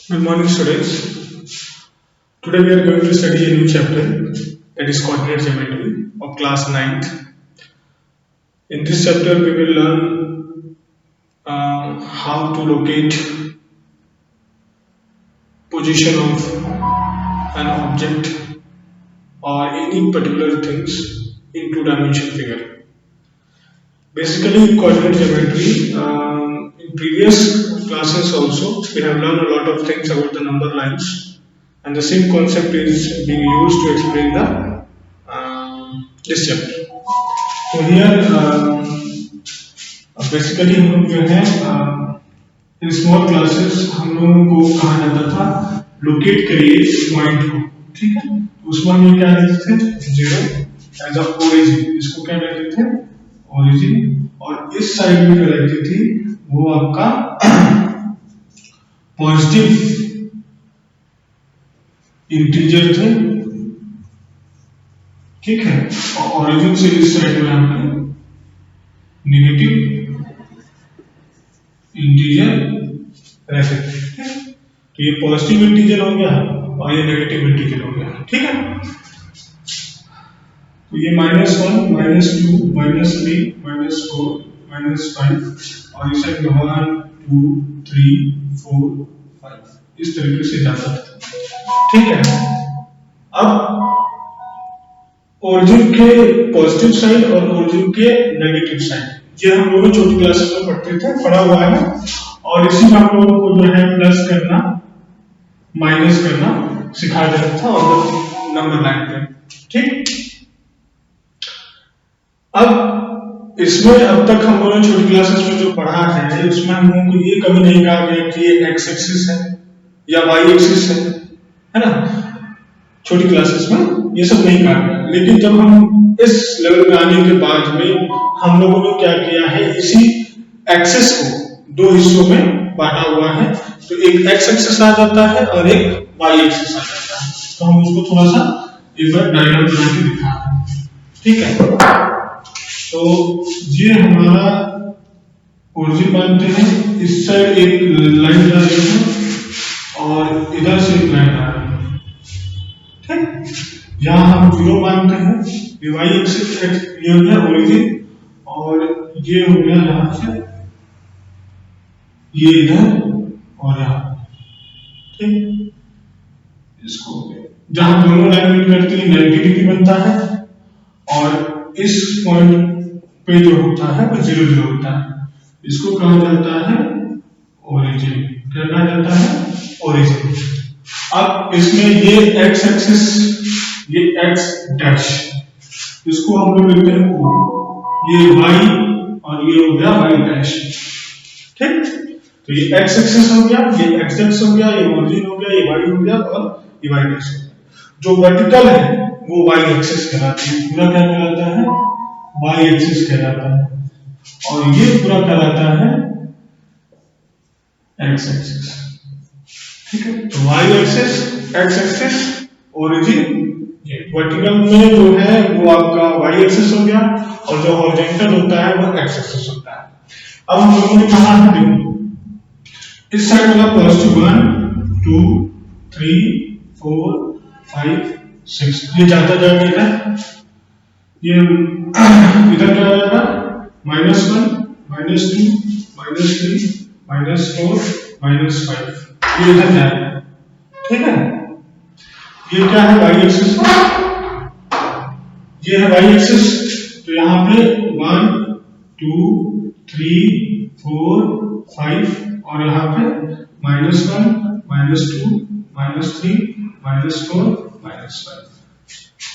Good morning, students. Today we are going to study a new chapter, that is coordinate geometry of class 9th. In this chapter, we will learn how to locate position of an object or any particular things in two-dimensional figure. Basically, in coordinate geometry, in previous classes also, we have learned a lot of things about the number lines, and the same concept is being used to explain the this chapter. So here, basically हम लोग जो है in small classes हम लोगों को कहा जाता था लोकेट करिए पॉइंट को, ठीक है। तो उसमें हम ये क्या लेते थे, जीरो एज अ ओरिजिन, इसको क्या कहते थे, ओरिजिन। और इस साइड में जो रहती थी वो आपका पॉजिटिव इंटीजर थे, ठीक है। और ओरिजिन से इस साइड में आपका नेगेटिव इंटीजर रहते थे। तो ये पॉजिटिव इंटीजर हो गया और ये नेगेटिव इंटीजर हो गया, ठीक है। तो ये -1, -2, -3, -4, -5 और इस साइड 1, 2, 3, 4, 5 इस तरीके से जाता है, ठीक है। अब ओरिजिन के पॉजिटिव साइड और ओरिजिन के नेगेटिव साइड ये हम लोग छोटी क्लासेस में पढ़ते थे, पढ़ा हुआ है। और इसी में हम लोगों को जो है प्लस करना माइनस करना सिखाया जाता था और नंबर लाइन पे, ठीक। अब इसमें अब तक हम लोगों ने छोटी क्लासेस में जो पढ़ा है उसमें हम लोगों को ये कभी नहीं कहा गया कि ये एक्स एक्सिस है या वाई एक्सिस है ना। छोटी क्लासेस में ये सब नहीं कहा गया, लेकिन जब हम इस लेवल में आने के बाद में हम लोगों ने क्या किया है, इसी एक्सिस को दो हिस्सों में बांटा हुआ है। तो एक एक्स एक्सिस आ जाता है और एक वाई एक्सिस आ जाता है। तो हम उसको थोड़ा सा एक बार डायग्राम बना के दिखाते हैं, ठीक है। तो ये हमारा ओरिजिन मानते हैं, इस साइड एक लाइन जा रही है और इधर से एक लाइन आ रही है, ठीक। यहाँ हम 0 मानते हैं, वाई एक्सिस ये हो गया ओरिजिन और ये हो गया यहाँ से ये इधर और यहाँ, ठीक। इसको जहां दोनों लाइन मीट करती है 90 डिग्री बनता है और इस पॉइंट पे जो होता है वो 0, 0 होता है। इसको कहा जाता है ओरिजिन, क्या कहा जाता है, ओरिजिन। अब इसमें ये एक्स एक्सिस, ये एक्स डैश, इसको हम लोग लिखते हैं O, ये वाई और ये हो गया वाई डैश, ठीक। तो ये एक्स एक्सिस हो गया, ये एक्स डैश हो गया, ये ओरिजिन हो गया, ये वाई हो गया और ये वाई डैश हो गया। जो वर्टिकल है वो वाई एक्सिस कहलाती है, पूरा क्या कहलाता है, वाई एक्सिस कहलाता है। और ये पूरा कहलाता है एक्स एक्सिस, ठीक है। तो y axis, x axis, origin, ये वर्टिकल में जो है वो आपका वाई एक्सिस हो गया और जो हॉरिजॉन्टल होता है वो एक्स एक्सिस होता है। अब हम लोगों ने कहा है, देखो इस साइड वाला पॉजिटिव 1, 2, 3, 4, 5, 6 ये जाता जाएगा इधर, ये इधर क्या आ जाएगा, -1, -2, -3, -4, -5 ये इधर जाएगा, ठीक है। ये क्या है, वाई एक्सिस, ये है वाई एक्सिस। तो यहाँ पे 1, 2, 3, 4, 5 और यहाँ पे -1, -2, -3, -4, -5।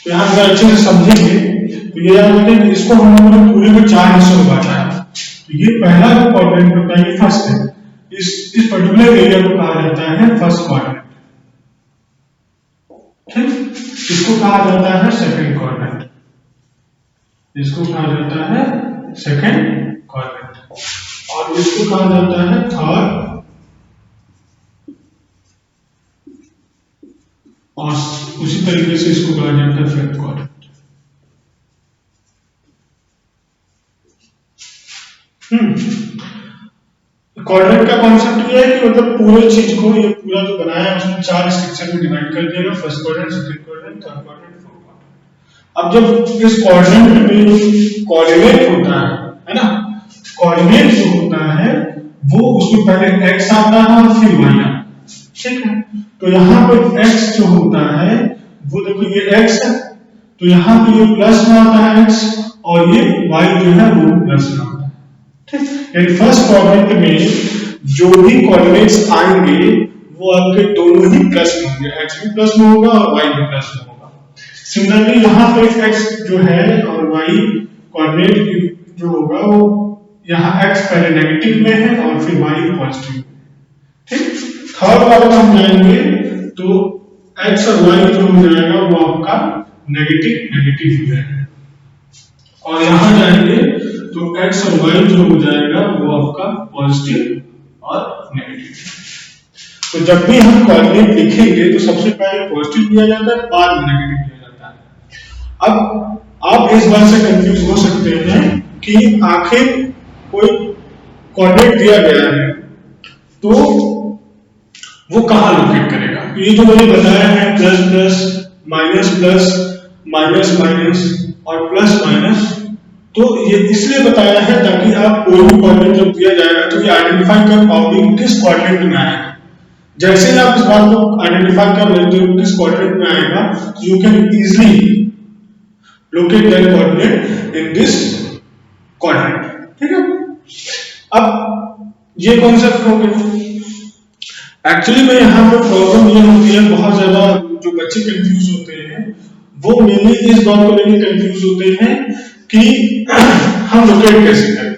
तो यहाँ पे अच्छे से समझेंगे तो ये याद रखें, इसको हम लोगों ने पूरे में 4 हिस्सों में बांटा है। तो ये पहला जो क्वाड्रेंट होता है ये फर्स्ट है, इस पर्टिकुलर एरिया को कहा जाता है फर्स्ट क्वाड्रेंट, ठीक। इसको कहा जाता है सेकंड क्वाड्रेंट, इसको कहा जाता है सेकंड क्वाड्रेंट और इसको कहा जाता है थर्ड और उसी तरीके से इसको कहा जाता है फिफ्थ क्वाड्रेंट। क्वाड्रेंट का कॉन्सेप्ट ये है कि मतलब पूरे चीज को, ये पूरा जो बनाया है उसमें 4 स्ट्रक्चर में डिवाइड कर दिया, first quadrant, second quadrant, third quadrant, fourth quadrant. अब जब इस क्वाड्रेंट में कोऑर्डिनेट होता है ना, कोऑर्डिनेट जो होता है वो उसमें पहले x आता है और फिर y आता है, ठीक है। तो यहाँ पे x जो होता है वो देखो ये x है, तो यहाँ पे ये प्लस में आता है x और ये y जो है वो प्लस में आता है, ठीक। यानी फर्स्ट क्वाड्रेंट में जो भी कोऑर्डिनेट्स आएंगे वो आपके दोनों ही प्लस में होंगे, x भी प्लस में होगा और y भी प्लस में होगा। सिमिलरली यहाँ पे x जो है और y कोऑर्डिनेट जो होगा वो यहाँ x पहले नेगेटिव में है और फिर y पॉजिटिव में, ठीक। थर्ड वाले में हम जाएंगे तो x और y जो हो जाएगा वो आपका नेगेटिव नेगेटिव हो जाएगा, और यहाँ जाएंगे तो x और y जो हो जाएगा वो आपका पॉजिटिव और नेगेटिव। तो जब भी हम कोऑर्डिनेट लिखेंगे तो सबसे पहले पॉजिटिव दिया जाता है, बाद में नेगेटिव दिया जाता है। अब आप इस बात से कंफ्यूज हो सकते हैं कि आखिर कोई कोऑर्डिनेट दिया गया है तो वो कहां लोकेट करेगा। तो ये जो मैंने बताया है plus plus minus plus minus minus और प्लस माइनस, तो ये इसलिए बताया है ताकि आप कोई भी कोऑर्डिनेट जब दिया जाएगा तो ये आइडेंटिफाई कर पाओगे कि किस कोऑर्डिनेट में आएगा। जैसे ही आप इस बात को आइडेंटिफाई कर लेते हो किस कोऑर्डिनेट में आएगा, तो you can easily locate that coordinate in this coordinate, ठीक है। अब ये कॉन्सेप्ट हो गया। एक्चुअली में यहाँ पे प्रॉब्लम ये होती है, बहुत ज्यादा जो बच्चे कंफ्यूज होते हैं वो मेनली इस बात को लेकर कंफ्यूज होते हैं कि हम लोकेट कैसे करें।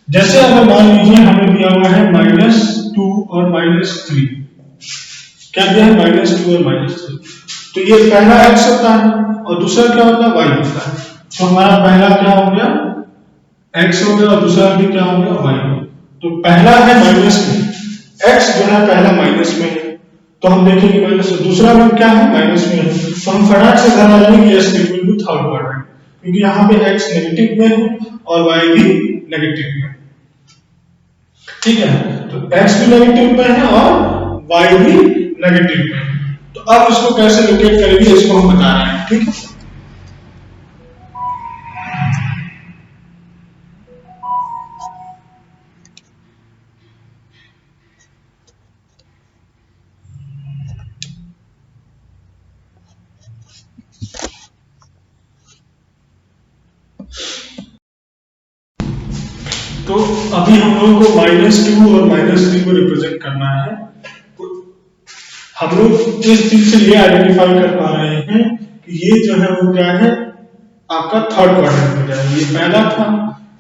जैसे अगर मान लीजिए हमें दिया हुआ है -2 और -3, क्या दिया है -2 और -3, तो ये पहला x होता है और दूसरा क्या होता है y होता है। तो हमारा पहला क्या हो गया x हो गया और दूसरा भी क्या हो गया y हो गया। तो पहला है माइनस में, x जो है पहला माइनस में है तो हम देखेंगे माइनस, दूसरा में क्या है माइनस में है, तो हम फटाक से घर आ जाएंगे yes it will be third quadrant, क्योंकि यहाँ पे x नेगेटिव में है और y भी नेगेटिव में है, ठीक है। तो x भी नेगेटिव में है और y भी नेगेटिव में है। तो अब इसको कैसे लोकेट करेंगे इसको हम बता रहे हैं, ठीक है। तो अभी हम लोगों को -2 और -3 को रिप्रेजेंट करना है। तो हम लोग इस चीज से ये आइडेंटिफाई कर पा रहे हैं कि ये जो है वो क्या है आपका थर्ड क्वाड्रेंट हो जाएगा। ये पहला था,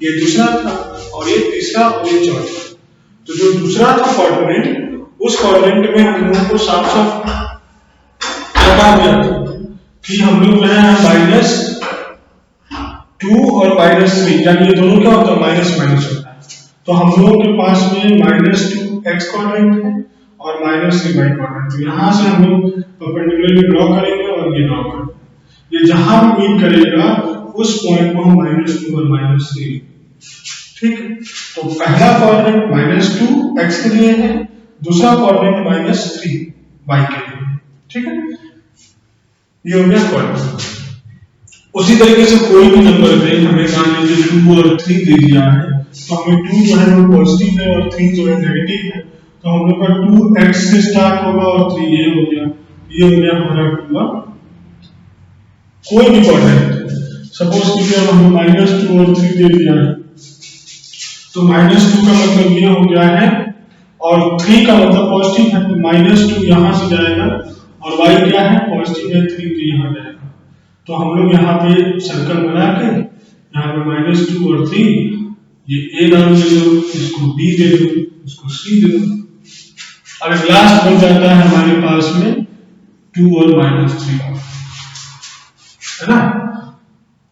ये दूसरा था और ये तीसरा और ये चौथा। तो जो दूसरा था कोऑर्डिनेट, उस कोऑर्डिनेट में हम लोगों को साफ साफ क्या कहा गया कि हम लोग जो है -2 और -3, यानी ये दोनों क्या होता है माइनस माइनस होता है। तो हम लोगों के पास में -2 x क्वाड्रेंट है और -3 y क्वाड्रेंट। तो यहाँ से हम लोग परपेंडिकुलरली ड्रॉ करेंगे और ये ड्रॉ करेंगे, ये जहां भी मीट करेगा उस पॉइंट को हम -2 और -3, ठीक है। तो पहला क्वाड्रेंट -2 x के लिए है, दूसरा क्वाड्रेंट -3 y के लिए, ठीक है। ये हो गया क्वाड्रेंट। उसी तरीके से कोई भी नंबर दे, हमें मान लीजिए 2 और 3 दे दिया है, तो हमें 2 जो है वो पॉजिटिव है और 3 जो है नेगेटिव है, तो हम लोग का 2x से स्टार्ट होगा और 3 ये हो गया, ये हो गया हमारा 2। कोई भी क्वाड्रेंट सपोज कीजिए हमें -2 और 3 दे दिया है, तो -2 का मतलब ये हो गया है और 3 का मतलब पॉजिटिव है, तो -2 यहां से जाएगा और y क्या है पॉजिटिव है 3 तो यहां जाएगा। तो हम लोग यहाँ पे सर्कल बना के यहाँ पे -2 और 3, ये a नाम दे दो, इसको b दे दो, इसको c दे दो। अब लास्ट बन जाता है हमारे पास में 2 और -3, है ना।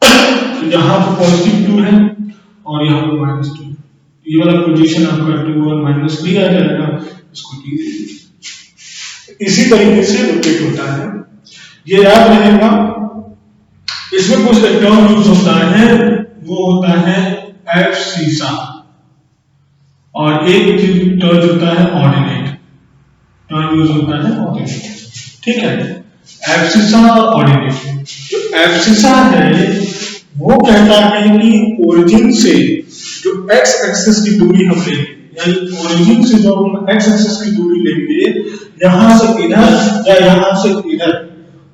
तो यहाँ पे पॉजिटिव 2 है और यहाँ पे -2, ये वाला पोजीशन आपका 2 और -3 आ जाएगा, इसको d दे दो। इसी तरीके से रोटेट होता है, ये याद रहेगा। इसमें कुछ टर्म यूज होता है, वो होता है एब्सिसा। और एक टर्म होता है ऑर्डिनेट, टर्म यूज होता है ऑर्डिनेट, ठीक है। एब्सिसा और ऑर्डिनेट। जो एब्सिसा है वो कहता है कि ओरिजिन से जो एक्स एक्सिस की दूरी हम लेंगे, यानी ओरिजिन से जो हम एक्स एक्सिस की दूरी लेंगे यहां से इधर या यहां से इधर,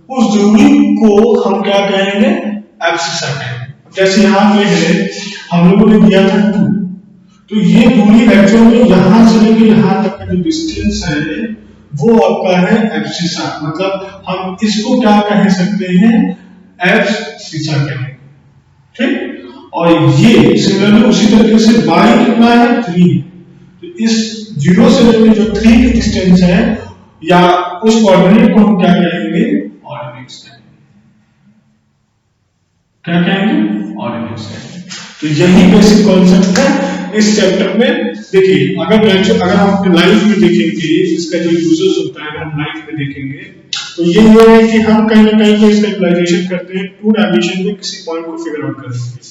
उस दूरी को हम क्या कहेंगे, एब्सिसा कहेंगे। जैसे यहां पे है हम लोगों ने दिया था 2, तो ये दूरी एक्चुअल में यहां से लेकर यहां तक का जो डिस्टेंस है वो आपका है एब्सिसा, मतलब हम इसको क्या कह सकते हैं, एब्सिसा कहेंगे, ठीक। और ये सिमिलरली उसी तरीके से y कितना है 3, तो इस 0 से लेकर जो 3 की डिस्टेंस है या उस कोऑर्डिनेट को हम क्या कहेंगे, ऑर्डिनेट्स कहेंगे, क्या कहेंगे, ऑर्डिनेट्स कहेंगे। तो यही बेसिक कॉन्सेप्ट है इस चैप्टर में। देखिए अगर आप लाइफ में देखेंगे इसका जो यूजेस होता है, अगर हम लाइफ में देखेंगे तो ये है कि हम कहीं ना कहीं तो इसका यूटिलाइजेशन करते हैं 2 डायमेंशन में किसी पॉइंट को फिगर आउट करने के लिए।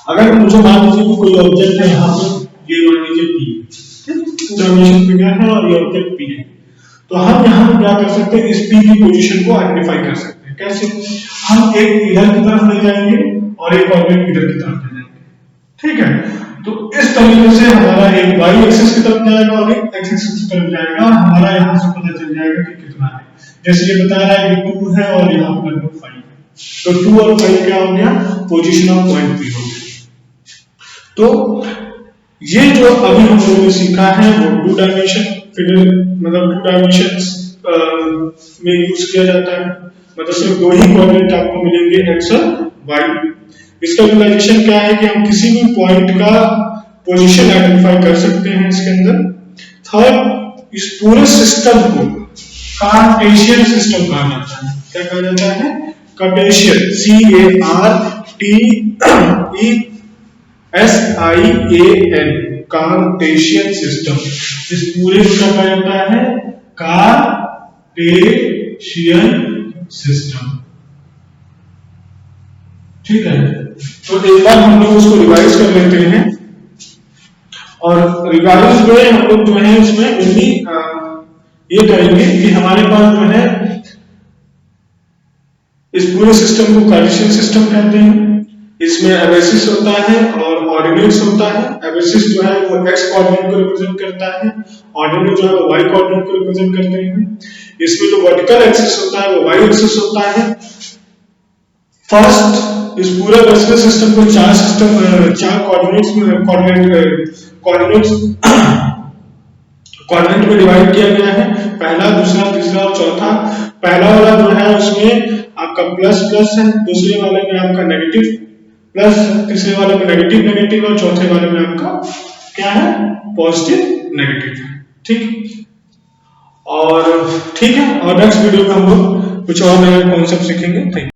अगर मुझे मान लीजिए कि कोई ऑब्जेक्ट है यहाँ पे, ये मान लीजिए P, ठीक, 2 डायमेंशन फिगर है और ये ऑब्जेक्ट P है, तो हम यहाँ क्या कर सकते हैं, इस P की पोजीशन को आइडेंटिफाई कर सकते हैं। कैसे, हम एक इधर की तरफ ले जाएंगे और एक ऑब्जेक्ट इधर की तरफ ले जाएंगे, ठीक है। तो इस तरीके से हमारा एक y एक्सिस की तरफ जाएगा और एक x एक्सिस की तरफ जाएगा, और हमारा यहाँ से पता चल जाएगा कि कितना है। जैसे ये बता रहा है कि 2 है और यहाँ पर 5 है, तो 2 और 5 क्या हो गया, पोजीशन ऑफ पॉइंट P हो गया। तो ये जो अभी हम लोगों ने सीखा है वो 2 डायमेंशन फिगर, मतलब 2 डायमेंशंस में यूज किया जाता है, मतलब सिर्फ 2 ही कोऑर्डिनेट आपको मिलेंगे, x और y। इसका यूटिलाइजेशन क्या है कि हम किसी भी पॉइंट का पोजीशन आइडेंटिफाई कर सकते हैं इसके अंदर। थर्ड, इस पूरे सिस्टम को कार्टेशियन सिस्टम कहा जाता है। क्या कहा जाता है, कार्टेशियन, CARTESIAN, कार्टेशियन सिस्टम। इस पूरे को क्या कहा जाता है, कार्टेशियन सिस्टम, ठीक है। तो एक बार हम लोग उसको रिवाइज कर लेते हैं, और रिवाइज में हम लोग जो है इसमें मेनली ये करेंगे कि हमारे पास जो है इस पूरे सिस्टम को कार्टेशियन सिस्टम कहते हैं। इसमें एबेसिस होता है और ऑर्डिनेट्स होता है। एबेसिस जो है वो x कोऑर्डिनेट को रिप्रेजेंट करता है, ऑर्डिनेट जो है वो y कोऑर्डिनेट को रिप्रेजेंट करते हैं। इसमें जो वर्टिकल एक्सिस होता है वो y एक्सिस होता है। फर्स्ट, इस पूरे बेसिस सिस्टम को 4 कोऑर्डिनेट में डिवाइड किया गया है, पहला, दूसरा, तीसरा और चौथा। पहला वाला जो है उसमें आपका प्लस प्लस है, दूसरे वाले में आपका नेगेटिव प्लस, तीसरे वाले में नेगेटिव नेगेटिव और चौथे वाले में आपका क्या है, पॉजिटिव नेगेटिव, ठीक। और ठीक है, और नेक्स्ट वीडियो में हम लोग कुछ और नया कॉन्सेप्ट सीखेंगे। Thank you.